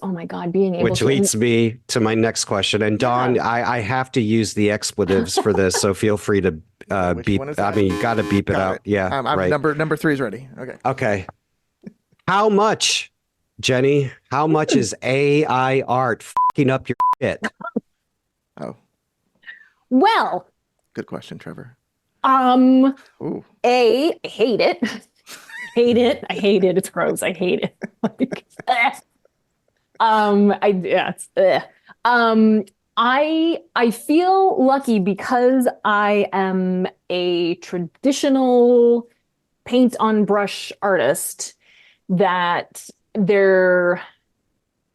Oh my God, being able Which to. leads me to my next question. And Don, Yeah. I have to use the expletives for this, so feel free to Which one beep. is I that? mean, you got to beep it Got out. it. Yeah, I'm right. number three is ready. Okay. Okay. How much, Jenny? How much is AI art fucking up your shit? Oh, Well, good question, Trevor. um, Ooh. I hate it. Hate it. I hate it. It's gross. I hate it. Like, yeah, it's, um, I feel lucky because I am a traditional paint on brush artist that there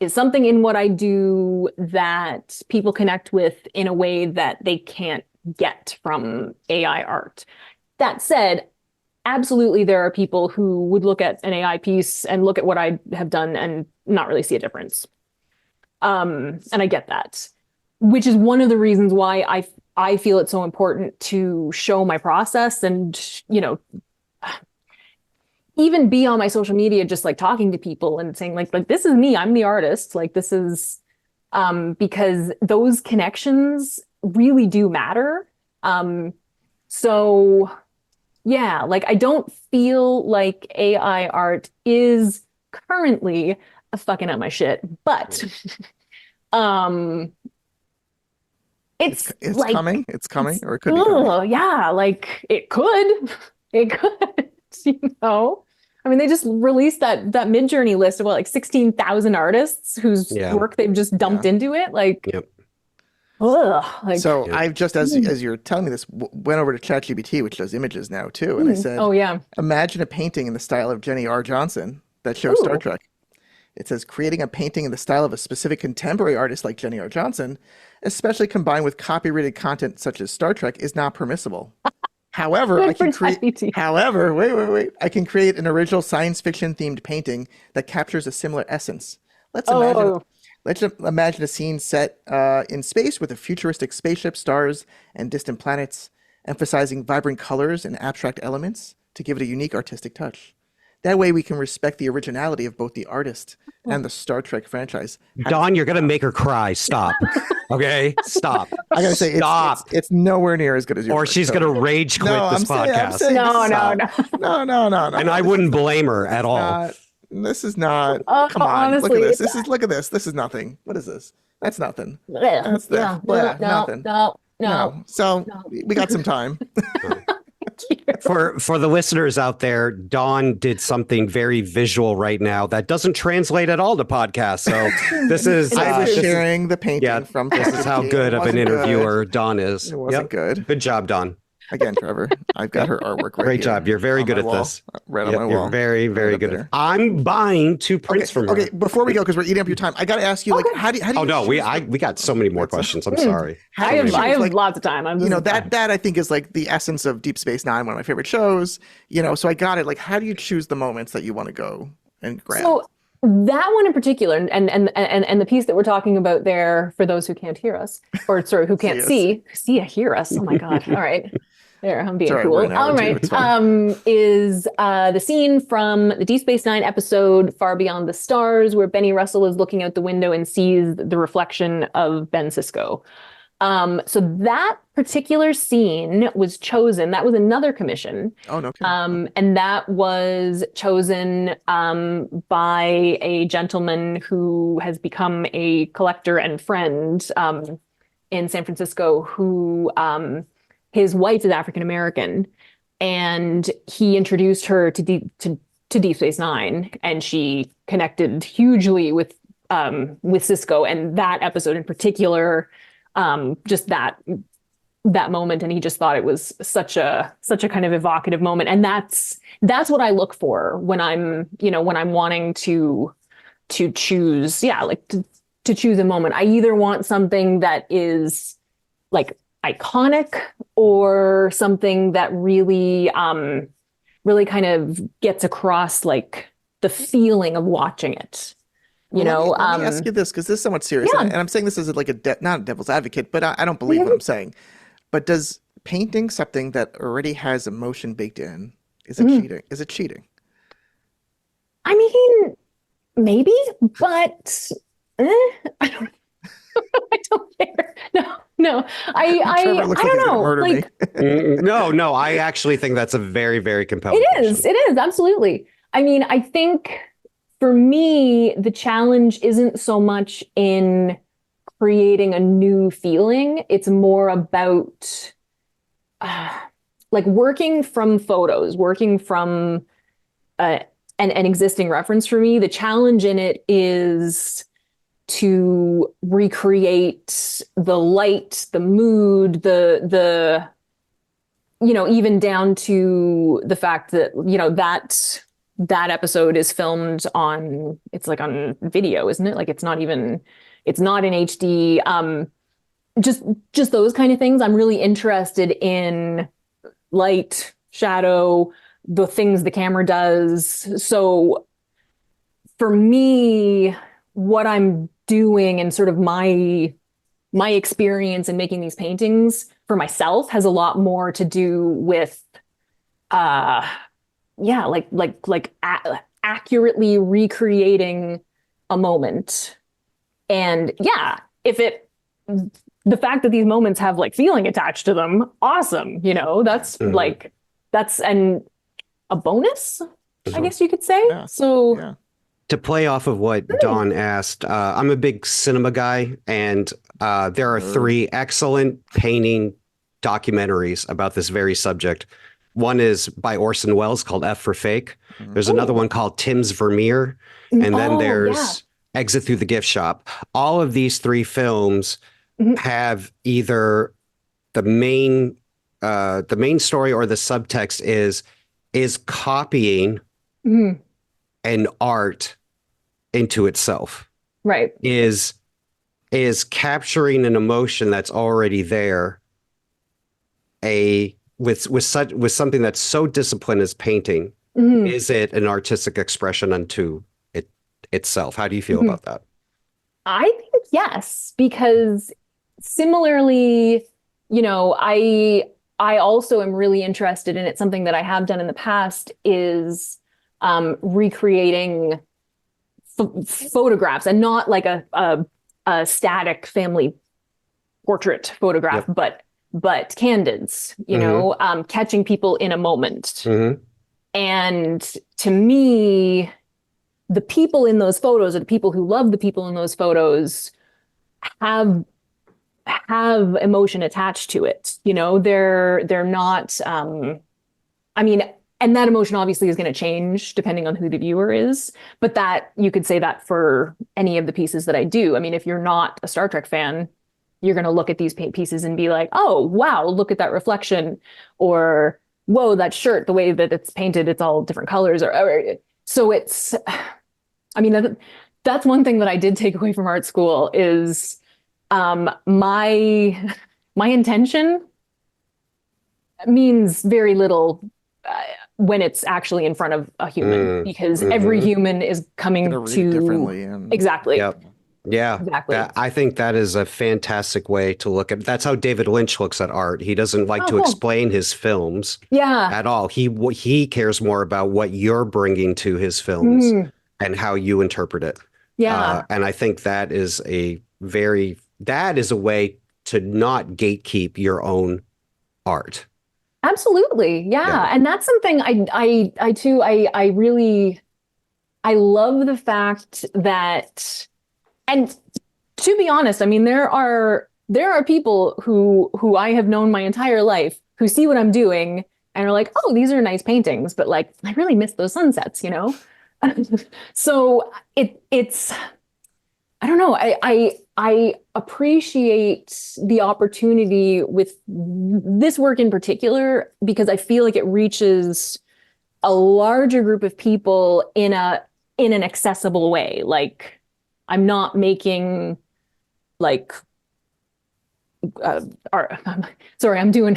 is something in what I do that people connect with in a way that they can't get from AI art. That said, absolutely there are people who would look at an AI piece and look at what I have done and not really see a difference. And I get that, which is one of the reasons why I feel it's so important to show my process and, you know, even be on my social media, just like talking to people and saying like this is me, I'm the artist. Like this is because those connections really do matter. So yeah, like I don't feel like AI art is currently fucking up my shit, but um it's It's like coming. It's coming, it's or it could be coming. yeah, like it could, you know. I mean, they just released that Mid-Journey list of what, like 16,000 artists whose Yeah. work they've just dumped Yeah. into it. Like, Yep. ugh, like, So Yep. I've just, as you're telling me this, went over to ChatGPT, which does images now too, and I said, oh yeah, imagine a painting in the style of Jenny R. Johnson that shows Star ooh, Trek. It says creating a painting in the style of a specific contemporary artist like Jenny R. Johnson, especially combined with copyrighted content such as Star Trek, is not permissible. However, I good for can create. ChatGPT. However, wait. I can create an original science fiction themed painting that captures a similar essence. Let's imagine. Oh, Let's imagine a scene set in space with a futuristic spaceship, stars, and distant planets, emphasizing vibrant colors and abstract elements to give it a unique artistic touch. That way, we can respect the originality of both the artist and the Star Trek franchise. How does Don, you're gonna make her cry. Stop. Okay, stop. I gotta say Stop. it's nowhere near as good as your Or work. she's So gonna rage quit no, this I'm podcast, saying this no, is no, no. no. and I This is wouldn't blame her at all. not. This is not. Come on, look at Honestly, this. it's Look at this. This is nothing. What is this? That's nothing. yeah, That's the yeah, no, blah, no, nothing. no, no, No. So no. we got some time. For the listeners out there, Dawn did something very visual right now that doesn't translate at all to podcast. So this is It's I was this is sharing the painting yeah, from this is how ChatGPT. good It of an wasn't good. interviewer Dawn is. It wasn't good. Good job, Dawn. Again, Trevor, I've got her artwork right Great here job. You're very on good my at wall, this. right on Yep, my you're wall, very, right very up good. there. I'm buying two Okay, prints from her. okay. Before we go, because we're eating up your time, I got to ask you, like, Okay. how do Oh you no, choose the- we got so many more Wait, so- questions. I'm sorry. How I do you have choose, I have like, lots of time. I'm you know, just, that I think is like the essence of Deep Space Nine, one of my favorite shows. You know, so I got it. Like, how do you choose the moments that you want to go and grab? so that one in particular, and the piece that we're talking about there, for those who can't hear us, or sorry, who can't hear us. Oh my God! All right, there, I'm being Sorry, we're cool. an hour All two. right, It's fine. is the scene from the Deep Space Nine episode "Far Beyond the Stars," where Benny Russell is looking out the window and sees the reflection of Ben Sisko. So that particular scene was chosen. That was another commission. Oh no, kidding. And that was chosen by a gentleman who has become a collector and friend in San Francisco, who his wife is African American, and he introduced her to Deep Space Nine, and she connected hugely with Cisco, and that episode in particular, just that moment, and he just thought it was such a kind of evocative moment, and that's what I look for when I'm wanting to choose, yeah, like to choose a moment. I either want something that is like iconic, or something that really kind of gets across like the feeling of watching it. Let me ask you this, because this is somewhat serious, Yeah. and I'm saying this as like not a devil's advocate, but I don't believe what I'm saying. But does painting something that already has emotion baked in, is it cheating? Is it cheating? I mean, maybe, but I don't, I don't care. No. Trevor looks I like he's don't gonna know. murder me. No, I actually think that's a very, very compelling question. It is, absolutely. I mean, I think for me, the challenge isn't so much in creating a new feeling. It's more about like working from photos, working from an existing reference for me. The challenge in it is to recreate the light, the mood, the even down to the fact that, that episode is filmed on, it's like on video, isn't it? Like it's not in HD. Just those kind of things. I'm really interested in light, shadow, the things the camera does. So for me, what I'm doing and sort of my experience in making these paintings for myself has a lot more to do with accurately recreating a moment. And the fact that these moments have like feeling attached to them, awesome. That's that's a bonus, I guess you could say. Yeah. So Yeah. To play off of what Don asked, I'm a big cinema guy, and there are 3 excellent painting documentaries about this very subject. One is by Orson Welles called F for Fake. There's another one called Tim's Vermeer, and then there's Exit Through the Gift Shop. All of these 3 films have either the main story or the subtext is copying an art into itself. right. Is capturing an emotion that's already there, with something that's so disciplined as painting. Is it an artistic expression unto itself? How do you feel about that? I think yes, because similarly, I also am really interested in it. Something that I have done in the past is recreating photographs, and not like a static family portrait photograph, but candids, catching people in a moment. And to me, the people in those photos, or the people who love the people in those photos, have emotion attached to it. They're not, I mean, and that emotion obviously is going to change depending on who the viewer is, but that you could say that for any of the pieces that I do. I mean, if you're not a Star Trek fan, you're going to look at these pieces and be like, oh, wow, look at that reflection, or whoa, that shirt, the way that it's painted, it's all different colors. So it's, I mean, that's one thing that I did take away from art school is my intention means very little when it's actually in front of a human, because every human is coming Read to differently. And exactly. Yep. Yeah, Exactly. I think that is a fantastic way to look at. That's how David Lynch looks at art. He doesn't like to cool. explain his films at all. He cares more about what you're bringing to his films and how you interpret it. Yeah. And I think that is a way to not gatekeep your own art. Absolutely. Yeah. And that's something I really love the fact that, and to be honest, I mean, there are people who I have known my entire life who see what I'm doing and are like, oh, these are nice paintings, but like, I really miss those sunsets, So it's, I don't know. I appreciate the opportunity with this work in particular, because I feel like it reaches a larger group of people in an accessible way. Like, I'm not making like sorry, I'm doing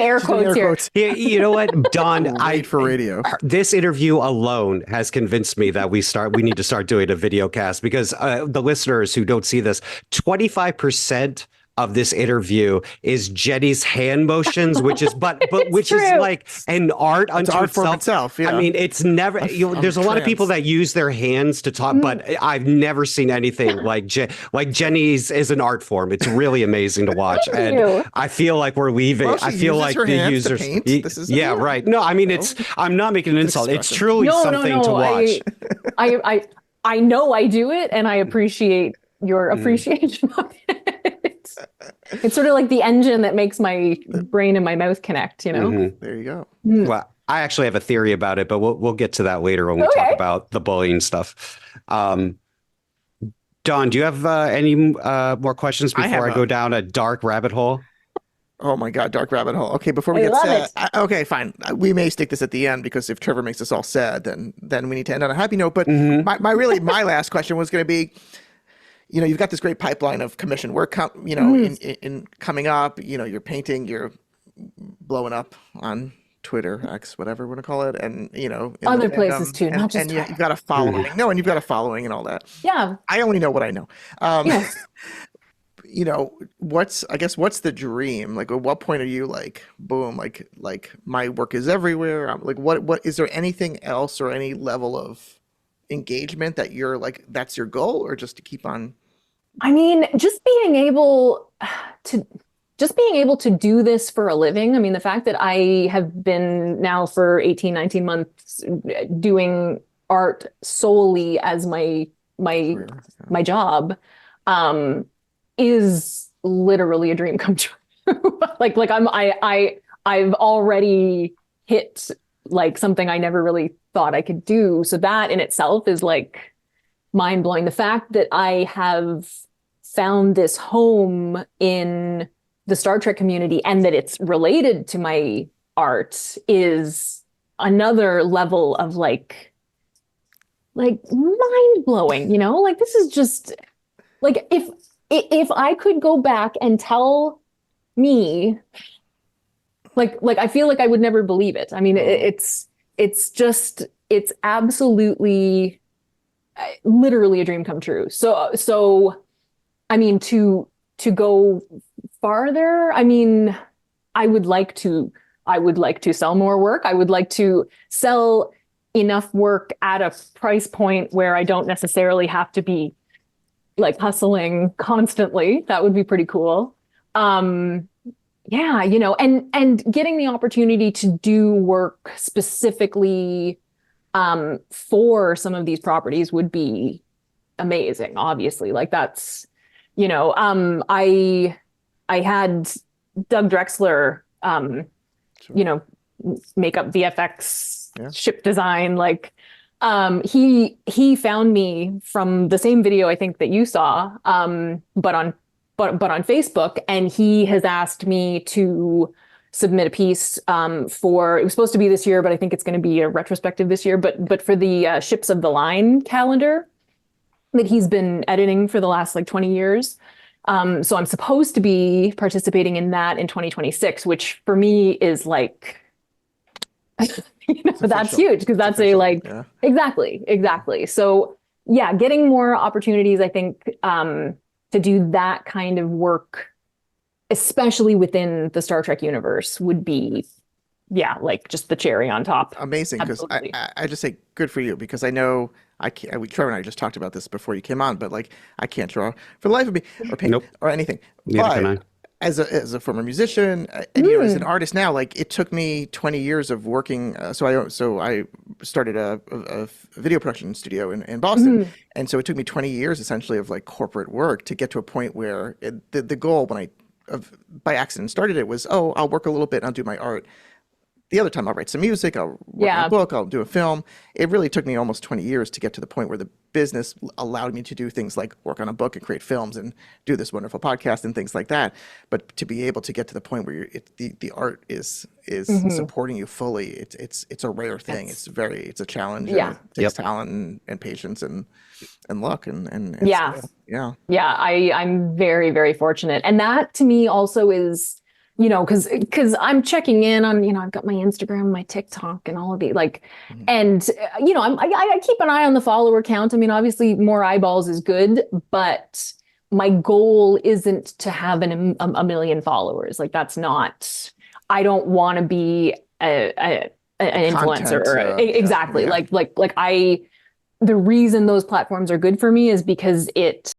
air quotes here. Yeah, you know what, Don? For radio. This interview alone has convinced me that we need to start doing a video cast, because the listeners who don't see this, 25% of this interview is Jenny's hand motions, which is which true. is like an art It's unto art form itself. itself. Yeah. I mean, it's never. There's a lot of people that use their hands to talk, but I've never seen anything like Jenny's is an art form. It's really amazing to watch, Thank and you. I feel like we're leaving. Well, she I feel uses like her the hands to users. paint. This is Yeah, right. No, I mean I'm not making an insult. It's expression. truly something to watch. I know I do it, and I appreciate your appreciation of it. It's sort of like the engine that makes my brain and my mouth connect, you know? Mhm. There you go. Well, I actually have a theory about it, but we'll get to that later when we talk about the bullying stuff. Don, do you have any more questions before I go down a dark rabbit hole? Oh my God, dark rabbit hole. Okay, before we get sad, okay, fine. We may stick this at the end because if Trevor makes us all sad, then we need to end on a happy note. But my last question was going to be, you've got this great pipeline of commission work, in coming up. You're painting, you're blowing up on Twitter, X, whatever we want to call it, and other places too, not just Twitter. You've got a following. No, and you've got a following and all that. Yeah. I only know what I know. Yes. What's the dream? Like, at what point are you like, boom, like my work is everywhere? Like, what is there anything else or any level of engagement that you're like, that's your goal, or just to keep on? I mean, just being able to do this for a living. I mean, the fact that I have been now for 18, 19 months doing art solely as my job, is literally a dream come true. I've already hit like something I never really thought I could do. So that in itself is like mind blowing. The fact that I have found this home in the Star Trek community and that it's related to my art is another level of like mind blowing, like this is just like, if I could go back and tell me, like I feel like I would never believe it. I mean, it's absolutely, literally a dream come true. So, I mean, to go farther, I mean, I would like to sell more work. I would like to sell enough work at a price point where I don't necessarily have to be like hustling constantly. That would be pretty cool. And getting the opportunity to do work specifically for some of these properties would be amazing. Obviously, like that's, I had Doug Drexler, make up VFX, ship design, like. He found me from the same video I think that you saw, but on Facebook, and he has asked me to submit a piece for, it was supposed to be this year, but I think it's going to be a retrospective this year, but for the Ships of the Line calendar that he's been editing for the last like 20 years. So I'm supposed to be participating in that in 2026, which for me is like, that's huge because that's exactly. So yeah, getting more opportunities, I think, to do that kind of work, especially within the Star Trek universe, would be, like just the cherry on top. Amazing. Because I just say good for you, because I know Trevor and I just talked about this before you came on, but like I can't draw for the life of me or paint or anything. Neither can I. As a former musician and as an artist now, like it took me 20 years of working. So I started a video production studio in Boston, and so it took me 20 years essentially of like corporate work to get to a point where the goal when by accident started it was, I'll work a little bit and I'll do my art. The other time I'll write some music, I'll work on a book, I'll do a film. It really took me almost 20 years to get to the point where the business allowed me to do things like work on a book and create films and do this wonderful podcast and things like that. But to be able to get to the point where the art is supporting you fully, it's a rare thing. It's a challenge. Yeah. And it takes talent and patience and luck and skill. I'm very, very fortunate. And that to me also is, because I'm checking in on, I've got my Instagram, my TikTok, and all of the and I keep an eye on the follower count. I mean, obviously more eyeballs is good, but my goal isn't to have a million followers. Like that's not, I don't want to be an influencer or exactly. Yeah. The reason those platforms are good for me is because it